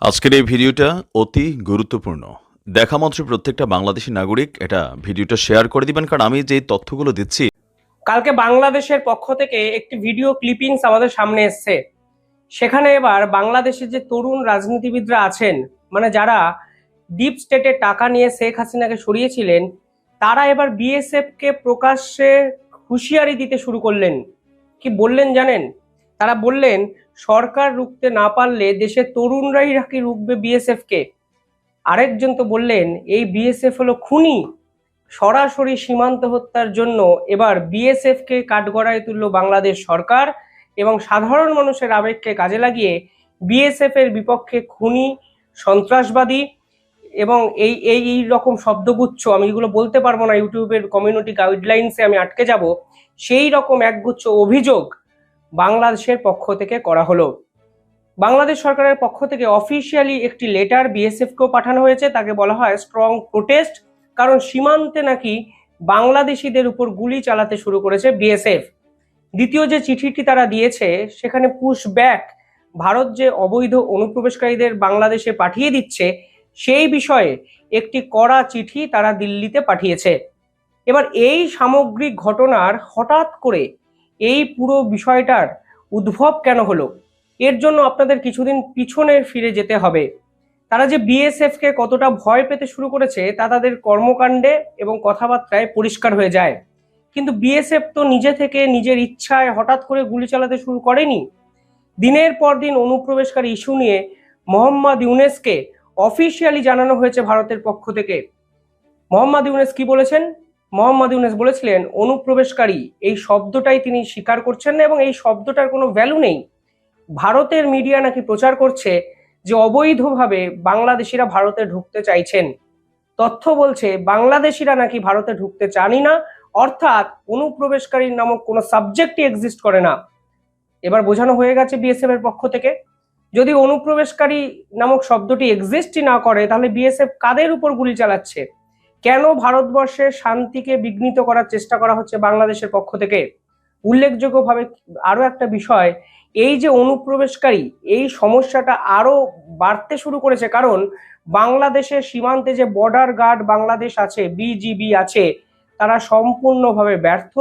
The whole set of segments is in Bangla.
আজকের এই ভিডিওটা অতি গুরুত্বপূর্ণ। দেখা মাত্র প্রত্যেকটা বাংলাদেশী নাগরিক এটা ভিডিওটা শেয়ার করে দিবেন, কারণ আমি যে তথ্যগুলো দিচ্ছি। কালকে বাংলাদেশের পক্ষ থেকে একটি ভিডিও ক্লিপিংস আমাদের সামনে এসছে। সেখানে এবার বাংলাদেশের যে তরুণ রাজনীতিবিদরা আছেন, মানে যারা ডিপ স্টেটে টাকা নিয়ে শেখ হাসিনাকে সরিয়েছিলেন, তারা এবার বিএসএফ কে প্রকাশ্যে হুঁশিয়ারি দিতে শুরু করলেন। কি বললেন জানেন? তারা বললেন, সরকার রুখতে না পারলে দেশের তরুণরাই নাকি রুখবে বিএসএফ কে। আরেকজন তো বললেন, এই বিএসএফ হলো খুনি। সরাসরি সীমান্ত হত্যার জন্য এবার বিএসএফ কে কাঠগড়ায় তুলল বাংলাদেশ সরকার এবং সাধারণ মানুষের আবেগকে কাজে লাগিয়ে বিএসএফ এর বিপক্ষে খুনি, সন্ত্রাসবাদী এবং এই এই এই রকম শব্দগুচ্ছ, আমি এগুলো বলতে পারবো না, ইউটিউবের কমিউনিটি গাইডলাইন্সে আমি আটকে যাব, সেই রকম একগুচ্ছ অভিযোগ বাংলাদেশের পক্ষ থেকে করা হলো। বাংলাদেশ সরকারের পক্ষ থেকে অফিসিয়ালি একটি লেটার বিএসএফ কেও পাঠানো হয়েছে। তাকে বলা হয় স্ট্রং প্রোটেস্ট, কারণ সীমান্তে নাকি বাংলাদেশিদের উপর গুলি চালাতে শুরু করেছে বিএসএফ। দ্বিতীয় যে চিঠিটি তারা দিয়েছে সেখানে পুশ ব্যাক, ভারত যে অবৈধ অনুপ্রবেশকারীদের বাংলাদেশে পাঠিয়ে দিচ্ছে সেই বিষয়ে একটি কড়া চিঠি তারা দিল্লিতে পাঠিয়েছে। এবার এই সামগ্রিক ঘটনার হঠাৎ করে এই পুরো বিষয়টার উদ্ভব কেন হলো, এর জন্য আপনাদের কিছুদিন পিছনে ফিরে যেতে হবে। তারা যে বিএসএফ কে কতটা ভয় পেতে শুরু করেছে তা তাদের কর্মকাণ্ডে এবং কথাবার্তায় পরিষ্কার হয়ে যায়। কিন্তু বিএসএফ তো নিজে থেকে নিজের ইচ্ছায় হঠাৎ করে গুলি চালাতে শুরু করেনি। দিনের পর দিন অনুপ্রবেশকারী ইস্যু নিয়ে মোহাম্মদ ইউনেসকে অফিসিয়ালি জানানো হয়েছে ভারতের পক্ষ থেকে। মোহাম্মদ ইউনেস কি বলেছেন? মোহাম্মদ ইউনেস বলেছিলেন, অনুপ্রবেশকারী এই শব্দটাই তিনি স্বীকার করছেন না এবং এই শব্দটার কোনো ভ্যালু নেই। ভারতের মিডিয়া নাকি প্রচার করছে যে অবৈধভাবে বাংলাদেশিরা ভারতে ঢুকতে চাইছেন। তথ্য বলছে বাংলাদেশিরা নাকি ভারতে ঢুকতে চানই না, অর্থাৎ অনুপ্রবেশকারীর নামক কোনো সাবজেক্টই এক্সিস্ট করে না। এবার বোঝানো হয়ে গেছে বিএসএফ এর পক্ষ থেকে, যদি অনুপ্রবেশকারী নামক শব্দটি এক্সিস্টই না করে তাহলে বিএসএফ কাদের উপর গুলি চালাচ্ছে? কেন ভারতবর্ষের শান্তিকে বিঘ্নিত করার চেষ্টা করা হচ্ছে বাংলাদেশের পক্ষ থেকে? উল্লেখযোগ্যভাবে আরো একটা বিষয়, এই যে অনুপ্রবেশকারী, এই সমস্যাটা আরো বাড়তে শুরু করেছে কারণ বাংলাদেশের সীমান্তে যে বর্ডার গার্ড বাংলাদেশ আছে, বিজিবি আছে, তারা সম্পূর্ণভাবে ব্যর্থ।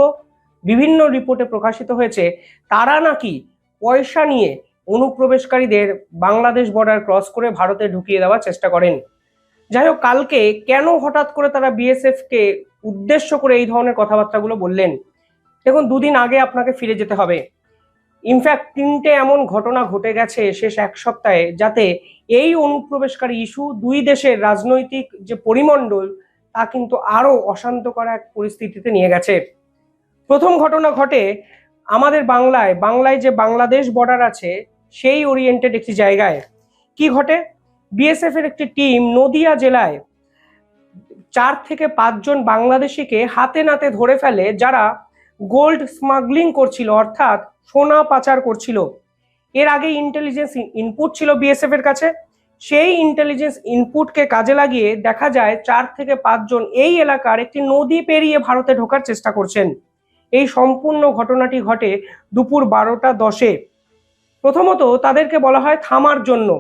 বিভিন্ন রিপোর্টে প্রকাশিত হয়েছে তারা নাকি পয়সা নিয়ে অনুপ্রবেশকারীদের বাংলাদেশ বর্ডার ক্রস করে ভারতে ঢুকিয়ে দেওয়ার চেষ্টা করেন। যাই হোক, কালকে কেন হঠাৎ করে তারা বিএসএফ কে উদ্দেশ্য করে এই ধরনের কথাবার্তাগুলো বললেন? দেখুন, দুদিন আগে আপনাকে ফিরে যেতে হবে। ইনফ্যাক্ট 3টে এমন ঘটনা ঘটে গেছে শেষ এক সপ্তাহে, যাতে এই অনুপ্রবেশকারী ইস্যু দুই দেশের রাজনৈতিক যে পরিমণ্ডল তা কিন্তু আরো অশান্ত করা এক পরিস্থিতিতে নিয়ে গেছে। প্রথম ঘটনা ঘটে আমাদের বাংলায় যে বাংলাদেশ বর্ডার আছে সেই ওরিয়েন্টেড একটি জায়গায়। কি ঘটে? বিএসএফ এর একটি টিম নদিয়া জেলায় 4 থেকে 5 জন বাংলাদেশিকে হাতে নাতে ধরে ফেলে, যারা গোল্ড স্মাগলিং করছিল, অর্থাৎ সোনা পাচার করছিল। এর আগে ইন্টেলিজেন্স ইনপুট ছিল বিএসএফ এর কাছে। সেই ইন্টেলিজেন্স ইনপুটকে কাজে লাগিয়ে দেখা যায় 4 থেকে 5 জন এই এলাকার একটি নদী পেরিয়ে ভারতে ঢোকার চেষ্টা করছেন। এই সম্পূর্ণ ঘটনাটি ঘটে দুপুর 12টা 10-এ। প্রথমত তাদেরকে বলা হয় থামার জন্য,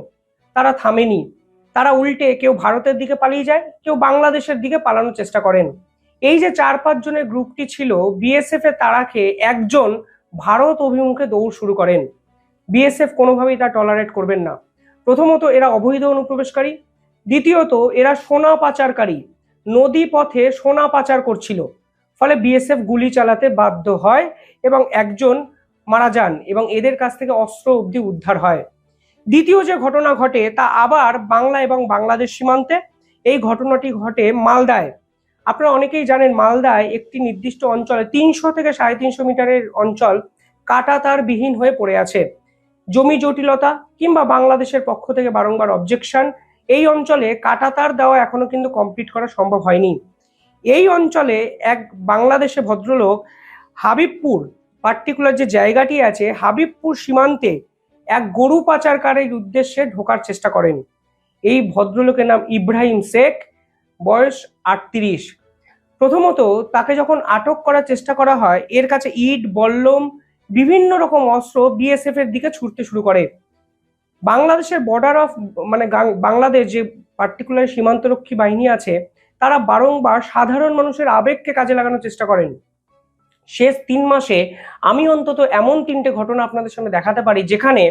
তারা থামেনি। তারা উল্টে কেউ ভারতের দিকে পালিয়ে যায়, কেউ বাংলাদেশের দিকে পালানোর চেষ্টা করেন। এই যে 4-5 জনের গ্রুপটি ছিল, বিএসএফ এর তাড়া খেয়ে একজন ভারত অভিমুখে দৌড় শুরু করেন। বিএসএফ কোনোভাবেই তা টলারেট করবেন না। প্রথমত এরা অবৈধ অনুপ্রবেশকারী, দ্বিতীয়ত এরা সোনা পাচারকারী, নদী পথে সোনা পাচার করছিল। ফলে বিএসএফ গুলি চালাতে বাধ্য হয় এবং একজন মারা যান এবং এদের কাছ থেকে অস্ত্র অবধি উদ্ধার হয়। দ্বিতীয় যে ঘটনা ঘটে তা আবার বাংলা এবং বাংলাদেশ সীমান্তে। এই ঘটনাটি ঘটে মালদায়। আপনারা অনেকেই জানেন, মালদায় একটি নির্দিষ্ট অঞ্চলে 300 থেকে 350 মিটারের অঞ্চল কাঁটাতার বিহীন হয়ে পড়ে আছে। জমি জটিলতা কিংবা বাংলাদেশের পক্ষ থেকে বারংবার অবজেকশন, এই অঞ্চলে কাঁটাতার দেওয়া এখনো কিন্তু কমপ্লিট করা সম্ভব হয়নি। এই অঞ্চলে এক বাংলাদেশে ভদ্রলোক হাবিবপুর, পার্টিকুলার যে জায়গাটি আছে হাবিবপুর সীমান্তে, এক গরু পাচারকারীর উদ্দেশ্যে ঢোকার চেষ্টা করেন। এই ভদ্রলোকের নাম ইব্রাহিম শেখ, বয়স 38। প্রথমত তাকে যখন আটক করার চেষ্টা করা হয়, এর কাছে ইট, বল্লম, বিভিন্ন রকম অস্ত্র বিএসএফ এর দিকে ছুটতে শুরু করে। বাংলাদেশের বর্ডার অফ বাংলাদেশ যে পার্টিকুলার সীমান্তরক্ষী বাহিনী আছে, তারা বারংবার সাধারণ মানুষের আবেগকে কাজে লাগানোর চেষ্টা করেন। শেষ 3 মাসে আমি অন্তত এমন 3টে ঘটনা আপনাদের সামনে দেখাতে পারি যেখানে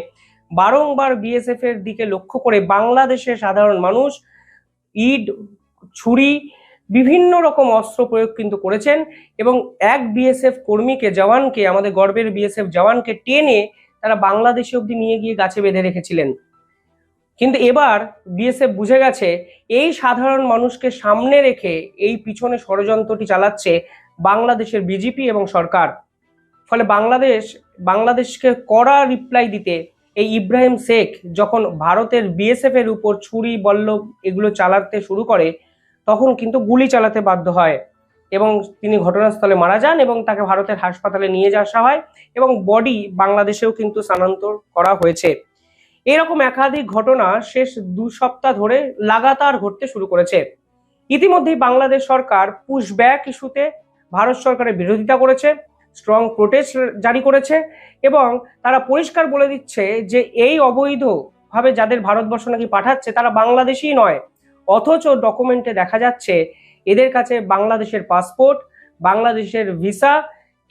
বারংবার বিএসএফ এর দিকে লক্ষ্য করে বাংলাদেশের সাধারণ মানুষ ইট, ছুরি, বিভিন্ন রকম অস্ত্র প্রয়োগ কিন্তু করেছেন এবং এক বিএসএফ কর্মীকে, জওয়ানকে, আমাদের গর্বের বিএসএফ জওয়ানকে টেনে তারা বাংলাদেশে অব্দি নিয়ে গিয়ে গাছে বেঁধে রেখেছিলেন। কিন্তু এবার বিএসএফ বুঝে গেছে এই সাধারণ মানুষকে সামনে রেখে এই পিছনে ষড়যন্ত্রটি চালাচ্ছে বাংলাদেশের বিজেপি এবং সরকার। ফলে বাংলাদেশকে কড়া রিপ্লাই দিতে এই ইব্রাহিম শেখ যখন ভারতের বিএসএফ এর উপর ছুরি, বল্লভ এগুলো চালাতে শুরু করে, তখন কিন্তু গুলি চালাতে বাধ্য হয় এবং তিনি ঘটনাস্থলে মারা যান এবং তাকে ভারতের হাসপাতালে নিয়ে আসা হয় এবং বডি বাংলাদেশেও কিন্তু স্থানান্তর করা হয়েছে। এরকম একাধিক ঘটনা শেষ 2 সপ্তাহ ধরে লাগাতার ঘটতে শুরু করেছে। ইতিমধ্যেই বাংলাদেশ সরকার পুশব্যাক ইস্যুতে ভারত সরকারের বিরোধিতা করেছে, স্ট্রং প্রোটেস্ট জারি করেছে এবং তারা পরিষ্কার বলে দিচ্ছে যে এই অবৈধভাবে যাদের ভারতবর্ষ নাকি পাঠাচ্ছে তারা বাংলাদেশই নয়, অথচ ডকুমেন্টে দেখা যাচ্ছে এদের কাছে বাংলাদেশের পাসপোর্ট, বাংলাদেশের ভিসা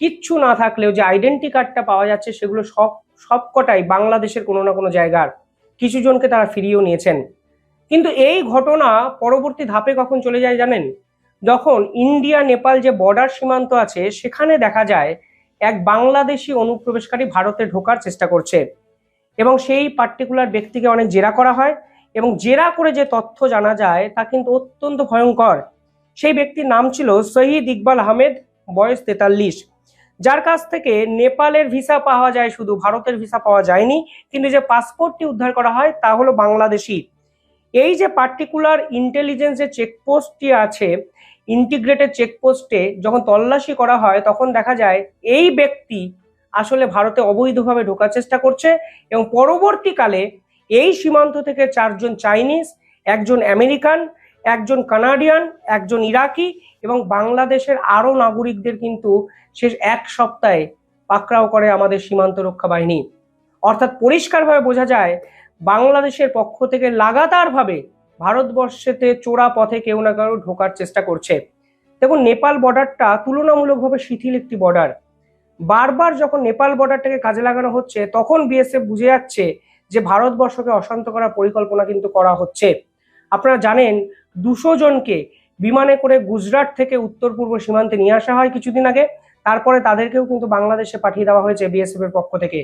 কিচ্ছু না থাকলেও যে আইডেন্টি কার্ডটা পাওয়া যাচ্ছে সেগুলো সবকটাই বাংলাদেশের কোনো না কোনো জায়গার। কিছু জনকে তারা ফিরিয়েও নিয়েছেন। কিন্তু এই ঘটনা পরবর্তী ধাপে কখন চলে যায় জানেন? যখন ইন্ডিয়া নেপাল যে বর্ডার সীমান্ত আছে সেখানে দেখা যায় এক বাংলাদেশি অনুপ্রবেশকারী ভারতে ঢোকার চেষ্টা করছে এবং সেই পার্টিকুলার ব্যক্তিকে অনেক জেরা করা হয় এবং জেরা করে যে তথ্য জানা যায় তা কিন্তু অত্যন্ত ভয়ঙ্কর। সেই ব্যক্তির নাম ছিল শহীদ ইকবাল আহমেদ, বয়স 43, যার কাছ থেকে নেপালের ভিসা পাওয়া যায়, শুধু ভারতের ভিসা পাওয়া যায়নি, কিন্তু যে পাসপোর্টটি উদ্ধার করা হয় তা হলো বাংলাদেশি। এই যে পার্টিকুলার ইন্টেলিজেন্স যে চেকপোস্টটি আছে, ইন্টিগ্রেটেড চেকপোস্টে যখন তল্লাশি করা হয় তখন দেখা যায় এই ব্যক্তি আসলে ভারতে অবৈধভাবে ঢোকার চেষ্টা করছে এবং পরবর্তীকালে এই সীমান্ত থেকে 4জন চাইনিজ, 1জন আমেরিকান, 1জন কানাডিয়ান, 1জন ইরাকি এবং বাংলাদেশের আরো নাগরিকদের কিন্তু শেষ 1 সপ্তাহে পাকড়াও করে আমাদের সীমান্ত রক্ষা বাহিনী। অর্থাৎ পরিষ্কারভাবে বোঝা যায় বাংলাদেশের পক্ষ থেকে লাগাতারভাবে ভারতবর্ষেতে চোরা পথে কেউ না কেউ ঢোকার চেষ্টা করছে। দেখুন, নেপাল বর্ডারটা তুলনামূলকভাবে শিথিল একটি বর্ডার। বারবার যখন নেপাল বর্ডারটাকে কাজে লাগানো হচ্ছে তখন বিএসএফ বুঝে যাচ্ছে যে ভারতবর্ষকে অশান্ত করার পরিকল্পনা কিন্তু করা হচ্ছে। আপনারা জানেন 200 জনকে বিমানে করে গুজরাট থেকে উত্তর পূর্ব সীমান্তে নিয়ে আসা হয় কিছুদিন আগে, তারপরে তাদেরকেও কিন্তু বাংলাদেশে পাঠিয়ে দেওয়া হয়েছে বিএসএফ এর পক্ষ থেকে।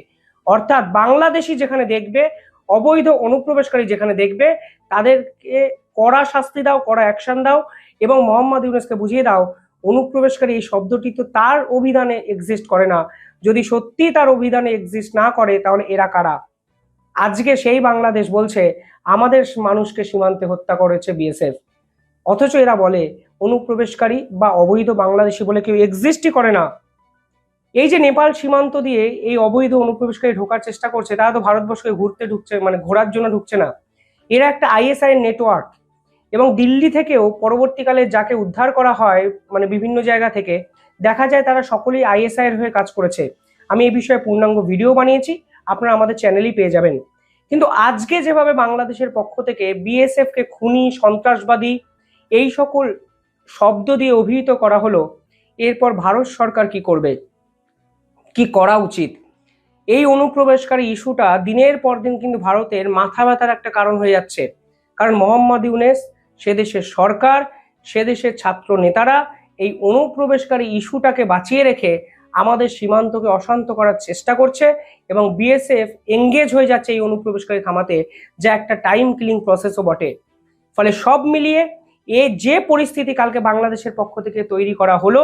অর্থাৎ বাংলাদেশি যেখানে দেখবে, অবৈধ অনুপ্রবেশকারী যেখানে দেখবে, তাদেরকে কড়া শাস্তি দাও, কড়া অ্যাকশন দাও এবং মোহাম্মদ ইউনূসকে বুঝিয়ে দাও অনুপ্রবেশকারী এই শব্দটি তো তার অভিধানে এক্সিস্ট করে না। যদি সত্যি তার অভিধানে এক্সিস্ট না করে তাহলে এরা কারা? আজকে সেই বাংলাদেশ বলছে আমাদের মানুষকে সীমান্তে হত্যা করেছে বিএসএফ, অথচ এরা বলে অনুপ্রবেশকারী বা অবৈধ বাংলাদেশি বলে কেউ এক্সিস্টই করে না। এই যে নেপাল সীমান্ত দিয়ে এই অবৈধ অনুপ্রবেশকারী ঢোকার চেষ্টা করছে, তারা তো ভারতবর্ষকে ঘোরার জন্য ঢুকছে না। এরা একটা আইএসআই নেটওয়ার্ক এবং দিল্লি থেকেও পরবর্তীকালে যাকে উদ্ধার করা হয় বিভিন্ন জায়গা থেকে, দেখা যায় তারা সকলেই আইএসআই এর হয়ে কাজ করেছে। আমি এই বিষয়ে পূর্ণাঙ্গ ভিডিও বানিয়েছি, আপনারা আমাদের চ্যানেলেই পেয়ে যাবেন। কিন্তু আজকে যেভাবে বাংলাদেশের পক্ষ থেকে বিএসএফ কে খুনি, সন্ত্রাসবাদী এই সকল শব্দ দিয়ে অভিহিত করা হলো, এরপর ভারত সরকার কি করবে, কি করা উচিত? এই অনুপ্রবেশকারী ইস্যুটা দিনের পর দিন কিন্তু ভারতের মাথা ব্যথার একটা কারণ হয়ে যাচ্ছে। কারণ মোহাম্মদ ইউনূস, সে দেশের সরকার, সে দেশের ছাত্র নেতারা এই অনুপ্রবেশকারী ইস্যুটাকে বাঁচিয়ে রেখে আমাদের সীমান্তকে অশান্ত করার চেষ্টা করছে এবং বিএসএফ এঙ্গেজ হয়ে যাচ্ছে এই অনুপ্রবেশকারী থামাতে, যা একটা টাইম কিলিং প্রসেসও বটে। ফলে সব মিলিয়ে যে পরিস্থিতি কালকে বাংলাদেশের পক্ষ থেকে তৈরি করা হলো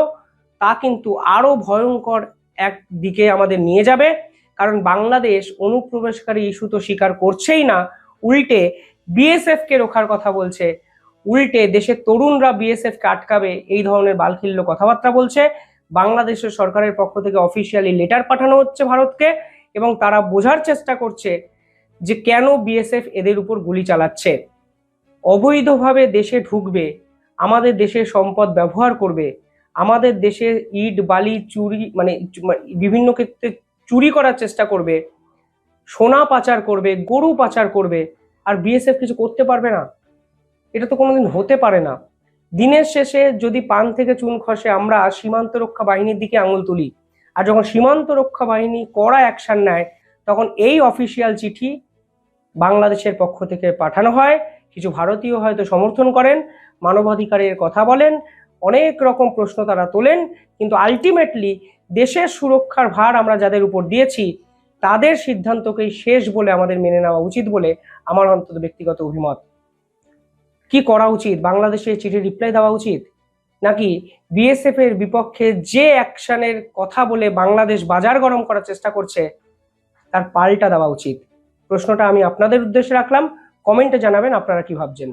তা কিন্তু আরো ভয়ঙ্কর এক দিকে আমাদের নিয়ে যাবে। কারণ বাংলাদেশ অনুপ্রবেশকারী ইস্যু তো স্বীকার করছেই না, উল্টে বিএসএফ কে রোখার কথা বলছে, উল্টে দেশের তরুণরা বিএসএফ কে আটকাবে এই ধরনের বালখিল্য কথাবার্তা বলছে। বাংলাদেশের সরকারের পক্ষ থেকে অফিসিয়ালি লেটার পাঠানো হচ্ছে ভারতকে এবং তারা বোঝার চেষ্টা করছে যে কেন বিএসএফ এদের উপর গুলি চালাচ্ছে। অবৈধভাবে দেশে ঢুকবে, আমাদের দেশের সম্পদ ব্যবহার করবে, আমাদের দেশে ইট বালি চুরি বিভিন্ন ক্ষেত্রে চুরি করার চেষ্টা করবে, সোনা পাচার করবে, গরু পাচার করবে, আর বিএসএফ কিছু করতে পারবে না? এটা তো কোনোদিন হতে পারে না। দিনের শেষে যদি পান থেকে চুন খসে আমরা সীমান্ত রক্ষা বাহিনীর দিকে আঙুল তুলি, আর যখন সীমান্ত রক্ষা বাহিনী কড়া অ্যাকশন নেয় তখন এই অফিসিয়াল চিঠি বাংলাদেশের পক্ষ থেকে পাঠানো হয়। কিছু ভারতীয় হয়তো সমর্থন করেন, মানবাধিকারের কথা বলেন, অনেক রকম প্রশ্ন তারা তোলেন, কিন্তু আলটিমেটলি দেশের সুরক্ষার ভার আমরা যাদের উপর দিয়েছি তাদের সিদ্ধান্তকেই শেষ বলে আমাদের মেনে নেওয়া উচিত বলে আমার অন্তত ব্যক্তিগত অভিমত। কি করা উচিত? বাংলাদেশে চিঠি রিপ্লাই দেওয়া উচিত, নাকি বিএসএফ এর বিপক্ষে যে অ্যাকশনের কথা বলে বাংলাদেশ বাজার গরম করার চেষ্টা করছে তার পাল্টা দেওয়া উচিত? প্রশ্নটা আমি আপনাদের উদ্দেশ্যে রাখলাম। কমেন্টে জানাবেন আপনারা কি ভাবছেন।